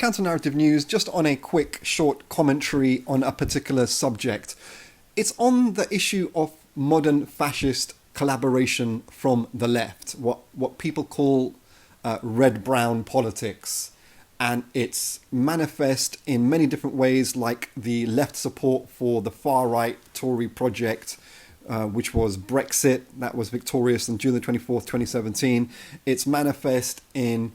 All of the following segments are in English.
counter-narrative news, just on a quick, short commentary on a particular subject. It's on the issue of modern fascist collaboration from the left, what people call red-brown politics. And it's manifest in many different ways, like the left support for the far-right Tory project, which was Brexit, that was victorious on June the 24th, 2017. It's manifest in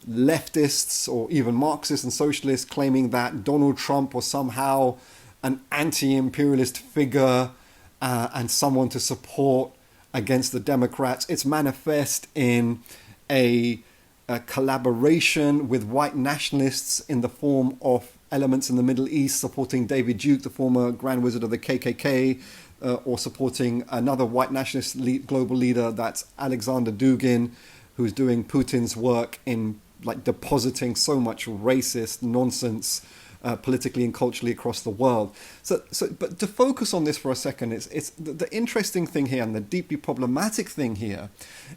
leftists or even Marxists and socialists claiming that Donald Trump was somehow an anti-imperialist figure and someone to support against the Democrats. It's manifest in a collaboration with white nationalists in the form of elements in the Middle East supporting David Duke, the former Grand Wizard of the KKK, or supporting another white nationalist global leader, that's Alexander Dugin, who's doing Putin's work in like depositing so much racist nonsense politically and culturally across the world. But to focus on this for a second, it's the interesting thing here and the deeply problematic thing here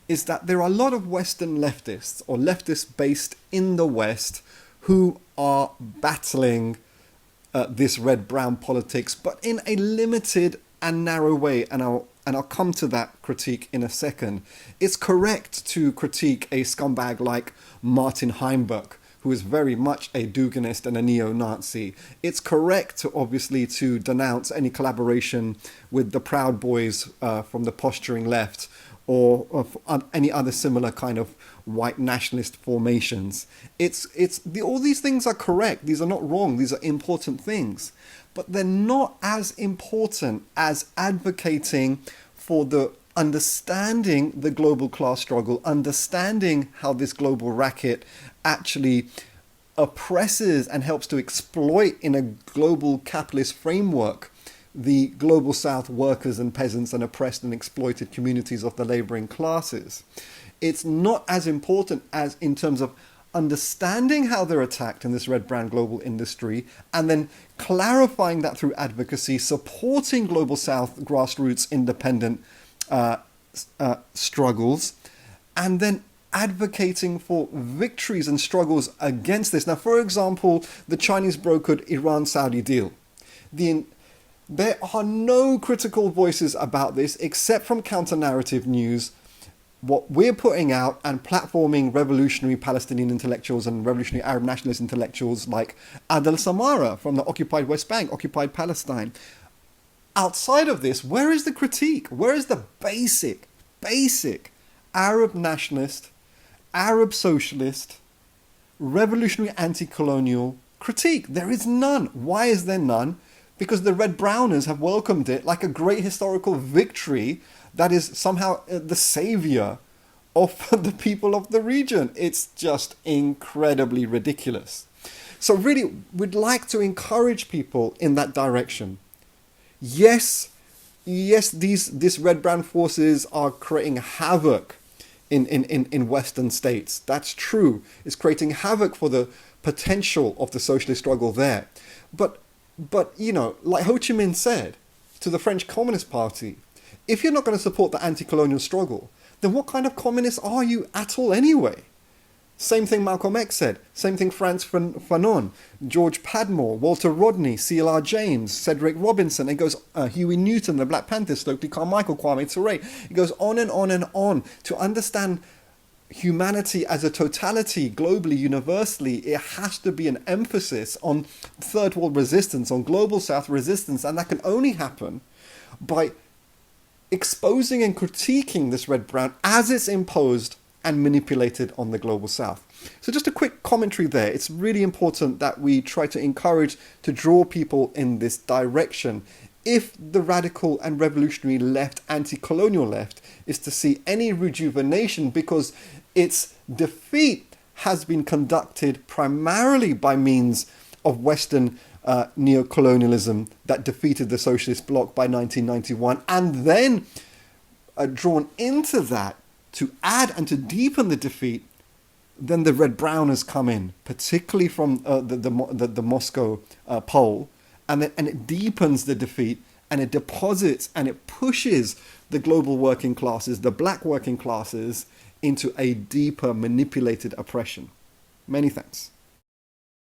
is that there are a lot of Western leftists or leftists based in the West who are battling this red-brown politics, but in a limited and narrow way, and I'll come to that critique in a second. It's correct to critique a scumbag like Martin Heinberg, who is very much a Duginist and a neo-Nazi. It's correct to denounce any collaboration with the Proud Boys from the posturing left or any other similar kind of white nationalist formations. All these things are correct. These are not wrong. These are important things. But they're not as important as advocating for the understanding the global class struggle, understanding how this global racket actually oppresses and helps to exploit in a global capitalist framework the global South workers and peasants and oppressed and exploited communities of the labouring classes. It's not as important as in terms of understanding how they're attacked in this red-brown global industry and then clarifying that through advocacy, supporting global South grassroots independent struggles, and then advocating for victories and struggles against this. Now, for example, the Chinese brokered Iran-Saudi deal. There are no critical voices about this except from counter-narrative news, what we're putting out and platforming revolutionary Palestinian intellectuals and revolutionary Arab nationalist intellectuals like Adel Samara from the occupied West Bank, occupied Palestine. Outside of this, where is the critique? Where is the basic Arab nationalist, Arab socialist, revolutionary anti-colonial critique? There is none. Why is there none? Because the Red Browners have welcomed it like a great historical victory that is somehow the savior of the people of the region. It's just incredibly ridiculous. So really, we'd like to encourage people in that direction. Yes, these red-brown forces are creating havoc in Western states. That's true. It's creating havoc for the potential of the socialist struggle there. But like Ho Chi Minh said to the French Communist Party, if you're not going to support the anti-colonial struggle, then what kind of communist are you at all anyway? Same thing Malcolm X said. Same thing Frantz Fanon, George Padmore, Walter Rodney, C.L.R. James, Cedric Robinson. It goes Huey Newton, the Black Panthers, Stokely Carmichael, Kwame Ture. It goes on and on and on. To understand humanity as a totality, globally, universally, it has to be an emphasis on third world resistance, on global South resistance, and that can only happen by exposing and critiquing this red-brown as it's imposed and manipulated on the global South. So just a quick commentary there. It's really important that we try to encourage, to draw people in this direction. If the radical and revolutionary left, anti-colonial left, is to see any rejuvenation because its defeat has been conducted primarily by means of Western neo-colonialism that defeated the socialist bloc by 1991, and then drawn into that to add and to deepen the defeat, then the Red Browners come in, particularly from the Moscow pole, and it deepens the defeat, and it deposits and it pushes the global working classes, the black working classes, into a deeper manipulated oppression. Many thanks.